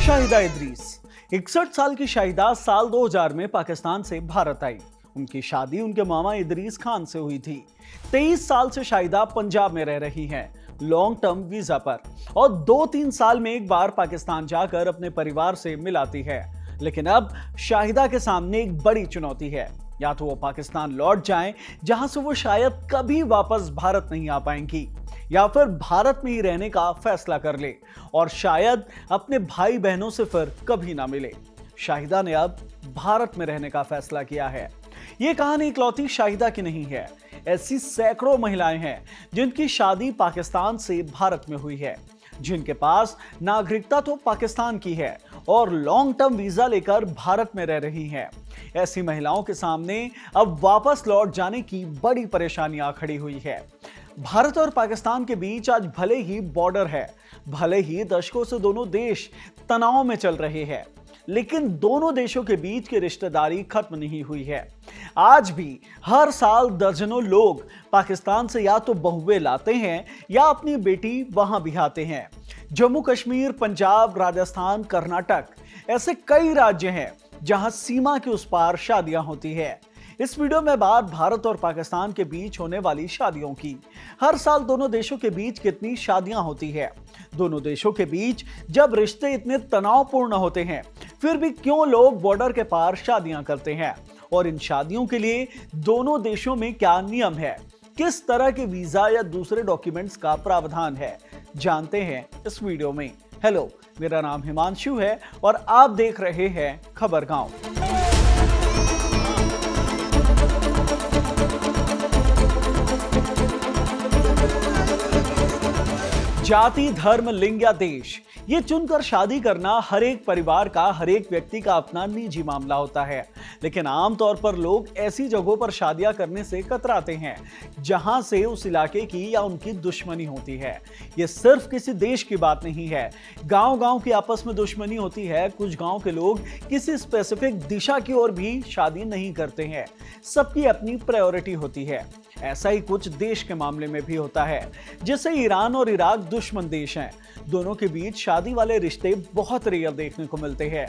शाहिदा इदरीस 61 साल की शाहिदा साल 2000 में पाकिस्तान से भारत आई। उनकी शादी उनके मामा इदरीस खान से हुई थी। 23 साल से शाहिदा पंजाब में रह रही हैं, लॉन्ग टर्म वीजा पर, और 2-3 साल में एक बार पाकिस्तान जाकर अपने परिवार से मिलाती है। लेकिन अब शाहिदा के सामने एक बड़ी चुनौती है, या तो वो पाकिस्तान लौट जाएं, जहां से वो शायद कभी वापस भारत नहीं आ पाएंगी, या फिर भारत में ही रहने का फैसला कर ले और शायद अपने भाई बहनों से फिर कभी ना मिले। शाहिदा ने अब भारत में रहने का फैसला किया है। ये कहानी इकलौती शाहिदा की नहीं है, ऐसी सैकड़ों महिलाएं हैं जिनकी शादी पाकिस्तान से भारत में हुई है, जिनके पास नागरिकता तो पाकिस्तान की है और लॉन्ग टर्म वीजा लेकर भारत में रह रही हैं। ऐसी महिलाओं के सामने अब वापस लौट जाने की बड़ी परेशानियां खड़ी हुई है। भारत और पाकिस्तान के बीच आज भले ही बॉर्डर है, भले ही दशकों से दोनों देश तनाव में चल रहे हैं, लेकिन दोनों देशों के बीच की रिश्तेदारी खत्म नहीं हुई है। आज भी हर साल दर्जनों लोग पाकिस्तान से या तो बहुएं लाते हैं या अपनी बेटी वहां बिहाते हैं। जम्मू कश्मीर, पंजाब, राजस्थान, कर्नाटक, ऐसे कई राज्य हैं जहां सीमा के उस पार शादियां होती है। इस वीडियो में बात भारत और पाकिस्तान के बीच होने वाली शादियों की। हर साल दोनों देशों के बीच कितनी शादियां होती है, दोनों देशों के बीच जब रिश्ते इतने तनावपूर्ण होते हैं, फिर भी क्यों लोग बॉर्डर के पार शादियां करते हैं, और इन शादियों के लिए दोनों देशों में क्या नियम है, किस तरह के वीजा या दूसरे डॉक्यूमेंट्स का प्रावधान है, जानते हैं इस वीडियो में। हेलो, मेरा नाम हिमांशु है और आप देख रहे हैं खबर गांव। जाति, धर्म, लिंग या देश, ये चुनकर शादी करना हर एक परिवार का, हर एक व्यक्ति का अपना निजी मामला होता है। लेकिन आमतौर पर लोग ऐसी जगहों पर शादियां करने से कतराते हैं जहां से उस इलाके की या उनकी दुश्मनी होती है। ये सिर्फ किसी देश की बात नहीं है, गांव-गांव की आपस में दुश्मनी होती है। कुछ गांव के लोग किसी स्पेसिफिक दिशा की ओर भी शादी नहीं करते हैं, सबकी अपनी प्रायोरिटी होती है। ऐसा ही कुछ देश के मामले में भी होता है। जैसे ईरान और इराक दुश्मन देश हैं, दोनों के बीच शादी वाले रिश्ते बहुत रेयर देखने को मिलते हैं।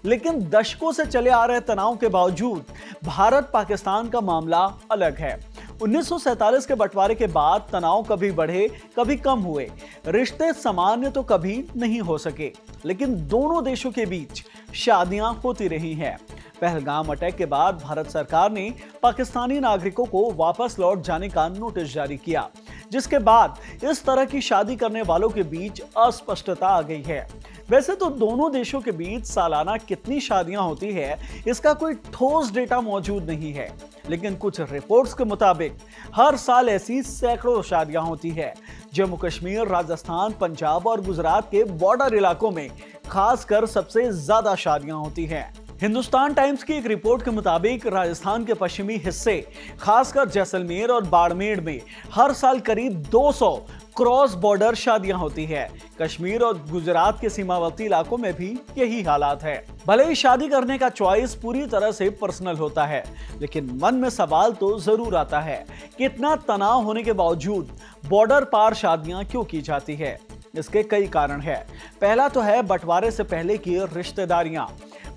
लेकिन दशकों से चले आ रहे तनाव के बावजूद भारत पाकिस्तान का मामला अलग है। 1947 के बंटवारे के बाद तनाव कभी बढ़े कभी कम हुए, रिश्ते सामान्य तो कभी नहीं हो सके, लेकिन दोनों देशों के बीच शादियां होती रही हैं। पहलगाम अटैक के बाद भारत सरकार ने पाकिस्तानी नागरिकों को वापस लौट जाने का नोटिस जारी किया, जिसके बाद इस तरह की शादी करने वालों के बीच अस्पष्टता आ गई है। वैसे तो दोनों देशों के बीच सालाना कितनी शादियां होती है, इसका कोई ठोस डेटा मौजूद नहीं है, लेकिन कुछ रिपोर्ट्स के मुताबिक हर साल ऐसी सैकड़ों शादियां होती है। जम्मू कश्मीर, राजस्थान, पंजाब और गुजरात के बॉर्डर इलाकों में खासकर सबसे ज्यादा शादियां होती हैं। हिंदुस्तान टाइम्स की एक रिपोर्ट के मुताबिक राजस्थान के पश्चिमी हिस्से, खासकर जैसलमेर और बाड़मेर में हर साल करीब 200 क्रॉस बॉर्डर शादियां होती है। कश्मीर और गुजरात के सीमावर्ती इलाकों में भी यही हालात है। भले ही शादी करने का चॉइस पूरी तरह से पर्सनल होता है, लेकिन मन में सवाल तो जरूर आता है कि इतना तनाव होने के बावजूद बॉर्डर पार शादियां क्यों की जाती है। इसके कई कारण है। पहला तो है बंटवारे से पहले की रिश्तेदारियां।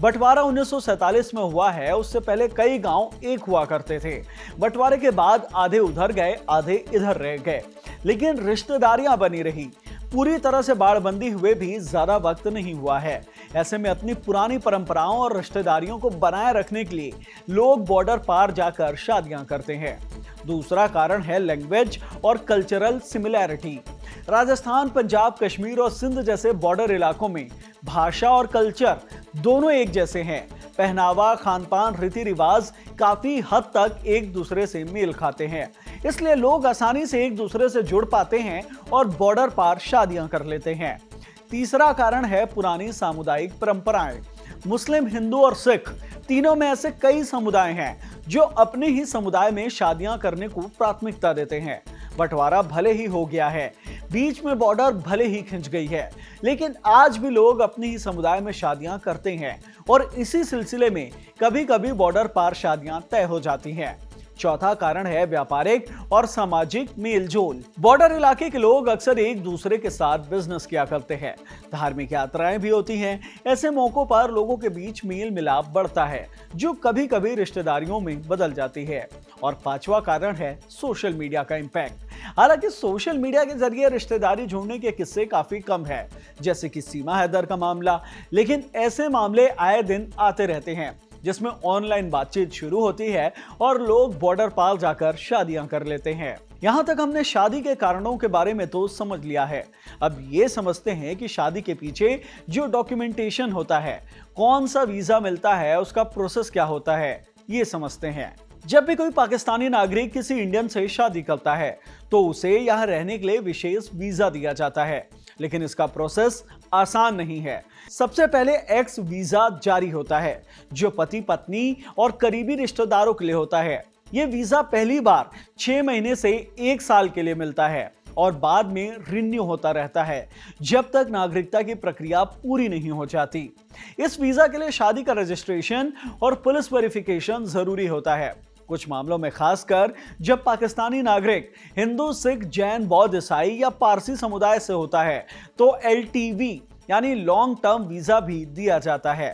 बंटवारा 1947 में हुआ है, उससे पहले कई गांव एक हुआ करते थे। बंटवारे के बाद आधे उधर गए, आधे इधर रह गए, लेकिन रिश्तेदारियां बनी रही। पूरी तरह से बाड़बंदी हुए भी ज्यादा वक्त नहीं हुआ है। ऐसे में अपनी पुरानी परंपराओं और रिश्तेदारियों को बनाए रखने के लिए लोग बॉर्डर पार जाकर शादियां करते हैं। दूसरा कारण है लैंग्वेज और कल्चरल सिमिलैरिटी। राजस्थान, पंजाब, कश्मीर और सिंध जैसे बॉर्डर इलाकों में भाषा और कल्चर दोनों एक जैसे हैं। पहनावा, खानपान, रीति रिवाज काफी हद तक एक दूसरे से मेल खाते हैं, इसलिए लोग आसानी से एक दूसरे से जुड़ पाते हैं और बॉर्डर पार शादियां कर लेते हैं। तीसरा कारण है पुरानी सामुदायिक परंपराएं। मुस्लिम, हिंदू और सिख तीनों में ऐसे कई समुदाय हैं जो अपने ही समुदाय में शादियां करने को प्राथमिकता देते हैं। बंटवारा भले ही हो गया है, बीच में बॉर्डर भले ही खिंच गई है, लेकिन आज भी लोग अपने ही समुदाय में शादियां करते हैं और इसी सिलसिले में कभी कभी बॉर्डर पार शादियां तय हो जाती हैं। चौथा कारण है व्यापारिक और सामाजिक मेलजोल। बॉर्डर इलाके के लोग अक्सर एक दूसरे के साथ बिजनेस किया करते हैं। धार्मिक यात्राएं भी होती हैं। ऐसे मौकों पर लोगों के बीच मेल मिलाप बढ़ता है, जो कभी कभी रिश्तेदारियों में बदल जाती है। और पांचवा कारण है सोशल मीडिया का इम्पैक्ट। हालांकि सोशल मीडिया के जरिए रिश्तेदारी जोड़ने के किस्से काफी कम है, जैसे कि सीमा हैदर का मामला, लेकिन ऐसे मामले आए दिन आते रहते हैं जिसमें ऑनलाइन बातचीत शुरू होती है और लोग बॉर्डर पार जाकर शादियां कर लेते हैं। यहां तक हमने शादी के कारणों के बारे में तो समझ लिया है। अब ये समझते हैं कि शादी के पीछे जो डॉक्यूमेंटेशन होता है, कौन सा वीजा मिलता है, उसका प्रोसेस क्या होता है, ये समझते हैं। जब भी कोई पाकिस्तानी नागरिक किसी इंडियन से शादी करता है तो उसे यहाँ रहने के लिए विशेष वीजा दिया जाता है, लेकिन इसका प्रोसेस आसान नहीं है। सबसे पहले एक्स वीजा जारी होता है, जो पति पत्नी और करीबी रिश्तेदारों के लिए होता है। ये वीजा पहली बार 6 महीने से 1 साल के लिए मिलता है और बाद में रिन्यू होता रहता है, जब तक नागरिकता की प्रक्रिया पूरी नहीं हो जाती। इस वीजा के लिए शादी का रजिस्ट्रेशन और पुलिस वेरिफिकेशन जरूरी होता है। कुछ मामलों में खासकर जब पाकिस्तानी नागरिक हिंदू, सिख, जैन, बौद्ध, ईसाई या पारसी समुदाय से होता है तो LTV यानी लॉन्ग टर्म वीजा भी दिया जाता है।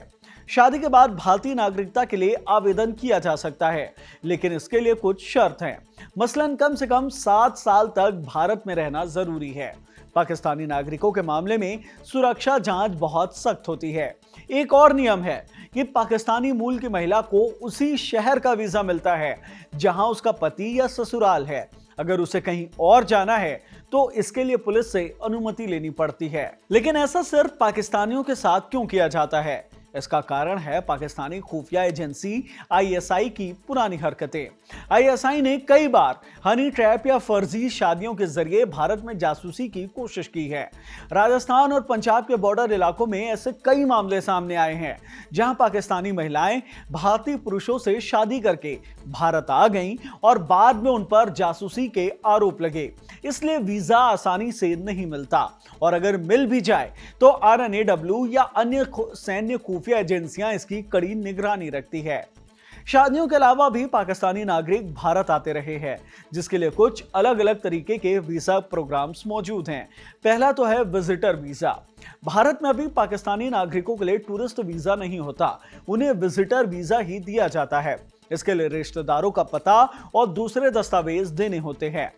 शादी के बाद भारतीय नागरिकता के लिए आवेदन किया जा सकता है, लेकिन इसके लिए कुछ शर्त हैं। मसलन कम से कम 7 साल तक भारत में रहना जरूरी है। पाकिस्तानी नागरिकों के मामले में सुरक्षा जांच बहुत सख्त होती है। एक और नियम है कि पाकिस्तानी मूल की महिला को उसी शहर का वीजा मिलता है जहां उसका पति या ससुराल है। अगर उसे कहीं और जाना है तो इसके लिए पुलिस से अनुमति लेनी पड़ती है। लेकिन ऐसा सिर्फ पाकिस्तानियों के साथ क्यों किया जाता है? इसका कारण है पाकिस्तानी खुफिया एजेंसी ISI की पुरानी हरकतें। ISI ने कई बार हनी ट्रैप या फर्जी शादियों के जरिए भारत में जासूसी की कोशिश की है। राजस्थान और पंजाब के बॉर्डर इलाकों में ऐसे कई मामले सामने आए हैं जहां पाकिस्तानी महिलाएं भारतीय पुरुषों से शादी करके भारत आ गईं और बाद में उन पर जासूसी के आरोप लगे। इसलिए वीजा आसानी से नहीं मिलता, और अगर मिल भी जाए तो RNAW या अन्य सैन्य खुफिया एजेंसियां इसकी कड़ी निगरानी रखती है। शादियों के अलावा भी पाकिस्तानी नागरिक भारत आते रहे हैं, जिसके लिए कुछ अलग अलग तरीके के वीजा प्रोग्राम्स मौजूद हैं। पहला तो है विजिटर वीजा। भारत में अभी पाकिस्तानी नागरिकों के लिए टूरिस्ट वीजा नहीं होता, उन्हें विजिटर वीजा ही दिया जाता है। इसके लिए रिश्तेदारों का पता और दूसरे दस्तावेज देने होते हैं।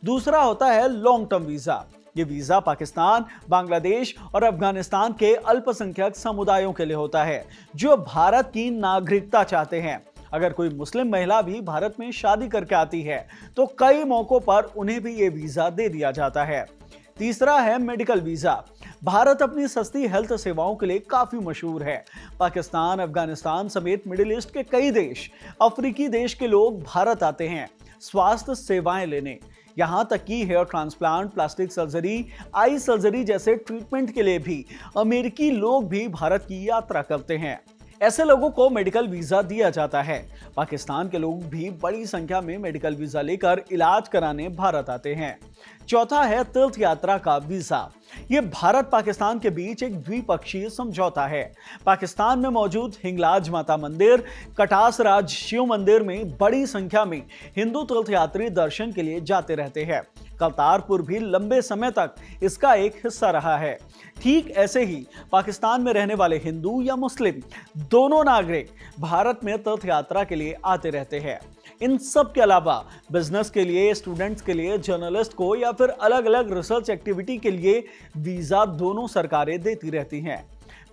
दूसरा होता है लॉन्ग टर्म वीजा। ये वीजा पाकिस्तान, बांग्लादेश और अफगानिस्तान के अल्पसंख्यक समुदायों के लिए होता है जो भारत की नागरिकता चाहते हैं। अगर कोई मुस्लिम महिला भी भारत में शादी करके आती है तो कई मौकों पर उन्हें भी ये वीजा दे दिया जाता है। तीसरा है मेडिकल वीजा। भारत अपनी सस्ती हेल्थ सेवाओं के लिए काफी मशहूर है। पाकिस्तान, अफगानिस्तान समेत मिडिल ईस्ट के कई देश, अफ्रीकी देश के लोग भारत आते हैं स्वास्थ्य सेवाएं लेने। यहां तक कि hair transplant, plastic surgery, eye surgery जैसे ट्रीटमेंट के लिए भी अमेरिकी लोग भी भारत की यात्रा करते हैं। ऐसे लोगों को मेडिकल वीजा दिया जाता है। पाकिस्तान के लोग भी बड़ी संख्या में मेडिकल वीजा लेकर इलाज कराने भारत आते हैं। चौथा है तीर्थ यात्रा का वीजा। ये भारत पाकिस्तान के बीच एक द्विपक्षीय समझौता है। पाकिस्तान में मौजूद हिंगलाज माता मंदिर, कटास राज शिव मंदिर में बड़ी संख्या में हिंदू तीर्थयात्री दर्शन के लिए जाते रहते हैं। करतारपुर भी लंबे समय तक इसका एक हिस्सा रहा है। ठीक ऐसे ही पाकिस्तान में रहने वाले हिंदू या मुस्लिम दोनों नागरिक भारत में तीर्थ यात्रा के लिए आते रहते हैं। इन सब के अलावा बिजनेस के लिए, स्टूडेंट्स के लिए, जर्नलिस्ट को या फिर अलग अलग रिसर्च एक्टिविटी के लिए वीजा दोनों सरकारें देती रहती हैं।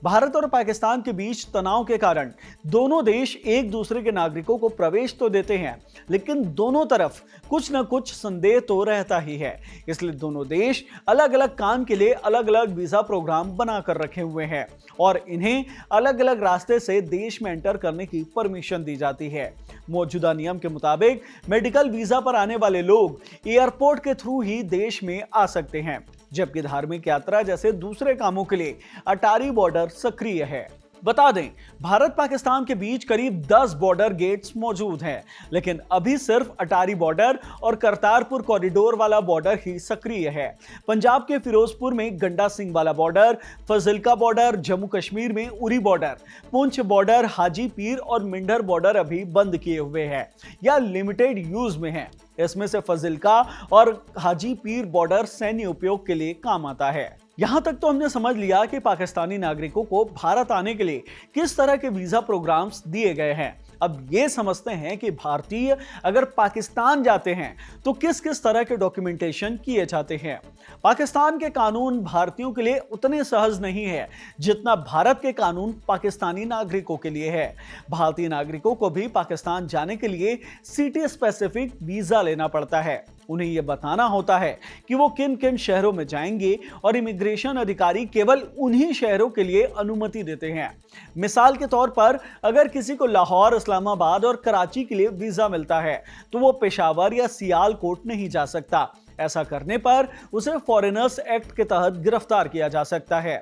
भारत और पाकिस्तान के बीच तनाव के कारण दोनों देश एक दूसरे के नागरिकों को प्रवेश तो देते हैं, लेकिन दोनों तरफ कुछ न कुछ संदेह तो रहता ही है। इसलिए दोनों देश अलग अलग काम के लिए अलग अलग वीजा प्रोग्राम बनाकर रखे हुए हैं और इन्हें अलग अलग रास्ते से देश में एंटर करने की परमिशन दी जाती है। मौजूदा नियम के मुताबिक मेडिकल वीजा पर आने वाले लोग एयरपोर्ट के थ्रू ही देश में आ सकते हैं, जबकि धार्मिक यात्रा जैसे दूसरे कामों के लिए अटारी बॉर्डर सक्रिय है। बता दें, भारत पाकिस्तान के बीच करीब 10 बॉर्डर गेट्स मौजूद हैं, लेकिन अभी सिर्फ अटारी बॉर्डर और करतारपुर कॉरिडोर वाला बॉर्डर ही सक्रिय है। पंजाब के फिरोजपुर में गंडा सिंह वाला बॉर्डर, फजिल्का बॉर्डर, जम्मू कश्मीर में उरी बॉर्डर, पुंछ बॉर्डर, हाजी पीर और मिंडर बॉर्डर अभी बंद किए हुए हैं या लिमिटेड यूज में हैं। इसमें से फजिल्का और हाजी पीर बॉर्डर सैन्य उपयोग के लिए काम आता है। यहां तक तो हमने समझ लिया कि पाकिस्तानी नागरिकों को भारत आने के लिए किस तरह के वीजा प्रोग्राम्स दिए गए हैं। अब ये समझते हैं कि भारतीय अगर पाकिस्तान जाते हैं तो किस किस तरह के डॉक्यूमेंटेशन किए जाते हैं। पाकिस्तान के कानून भारतीयों के लिए उतने सहज नहीं है जितना भारत के कानून पाकिस्तानी नागरिकों के लिए है। भारतीय नागरिकों को भी पाकिस्तान जाने के लिए सिटी स्पेसिफिक वीजा लेना पड़ता है। उन्हें यह बताना होता है कि वो किन किन शहरों में जाएंगे और इमिग्रेशन अधिकारी केवल उन्हीं शहरों के लिए अनुमति देते हैं। मिसाल के तौर पर अगर किसी को लाहौर, इस्लामाबाद और कराची के लिए वीजा मिलता है तो वो पेशावर या सियालकोट नहीं जा सकता। ऐसा करने पर उसे फॉरेनर्स एक्ट के तहत गिरफ्तार किया जा सकता है।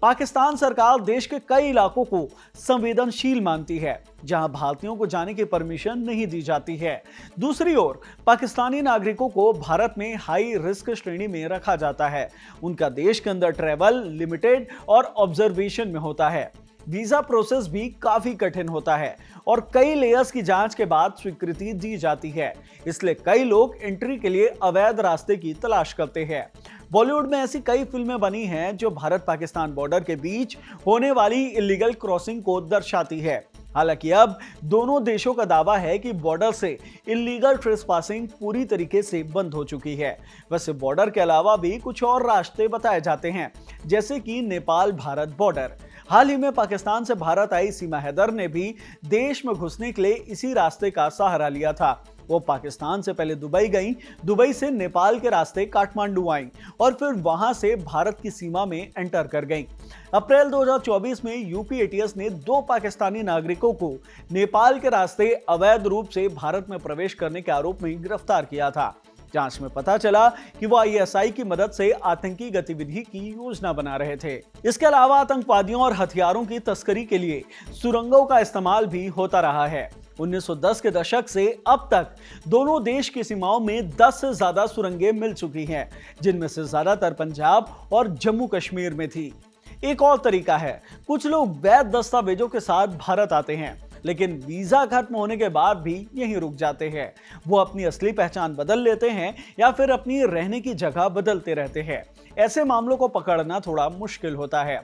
पाकिस्तान सरकार देश के कई इलाकों को संवेदनशील मानती है जहां भारतीयों को जाने की परमिशन नहीं दी जाती है। दूसरी ओर पाकिस्तानी नागरिकों को भारत में हाई रिस्क श्रेणी में रखा जाता है। उनका देश के अंदर ट्रैवल लिमिटेड और ऑब्जर्वेशन में होता है। वीजा प्रोसेस भी काफी कठिन होता है और कई लेयर्स की जांच के बाद स्वीकृति दी जाती है। इसलिए कई लोग एंट्री के लिए अवैध रास्ते की तलाश करते हैं। बॉलीवुड में ऐसी कई फिल्में बनी हैं जो भारत पाकिस्तान बॉर्डर के बीच होने वाली इलीगल क्रॉसिंग को दर्शाती है। हालांकि अब दोनों देशों का दावा है कि बॉर्डर से इलीगल ट्रेसपासिंग पूरी तरीके से बंद हो चुकी है। वैसे बॉर्डर के अलावा भी कुछ और रास्ते बताए जाते हैं, जैसे कि नेपाल भारत बॉर्डर। हाल ही में पाकिस्तान से भारत आई सीमा हैदर ने भी देश में घुसने के लिए इसी रास्ते का सहारा लिया था। वो पाकिस्तान से पहले दुबई गईं, दुबई से नेपाल के रास्ते काठमांडू आईं और फिर वहां से भारत की सीमा में एंटर कर गईं। अप्रैल 2024 में यूपी एटीएस ने 2 पाकिस्तानी नागरिकों को नेपाल के रास्ते अवैध रूप से भारत में प्रवेश करने के आरोप में गिरफ्तार किया था। जांच में पता चला कि वो आईएसआई की मदद से आतंकी गतिविधि की योजना बना रहे थे। इसके अलावा आतंकवादियों और हथियारों की तस्करी के लिए सुरंगों का इस्तेमाल भी होता रहा है। 1910 के दशक से अब तक दोनों देश की सीमाओं में 10 से ज्यादा सुरंगें मिल चुकी हैं, जिनमें से ज्यादातर पंजाब और जम्मू कश्मीर में थी। एक और तरीका है, कुछ लोग वैध दस्तावेजों के साथ भारत आते हैं लेकिन वीजा खत्म होने के बाद भी यहीं रुक जाते हैं। वो अपनी असली पहचान बदल लेते हैं या फिर अपनी रहने की जगह बदलते रहते हैं। ऐसे मामलों को पकड़ना थोड़ा मुश्किल होता है।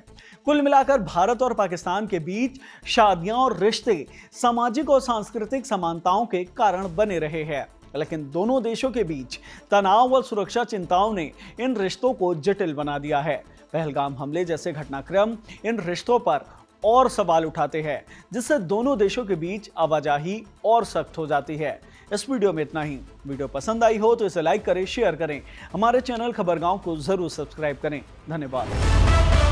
कुल मिलाकर भारत और पाकिस्तान के बीच शादियां और रिश्ते सामाजिक और सांस्कृतिक समानताओं के कारण बने रहे हैं, लेकिन दोनों देशों के बीच तनाव और सुरक्षा चिंताओं ने इन रिश्तों को जटिल बना दिया है। पहलगाम हमले जैसे घटनाक्रम इन रिश्तों पर और सवाल उठाते हैं, जिससे दोनों देशों के बीच आवाजाही और सख्त हो जाती है। इस वीडियो में इतना ही। वीडियो पसंद आई हो तो इसे लाइक करें, शेयर करें। हमारे चैनल खबरगांव को जरूर सब्सक्राइब करें। धन्यवाद।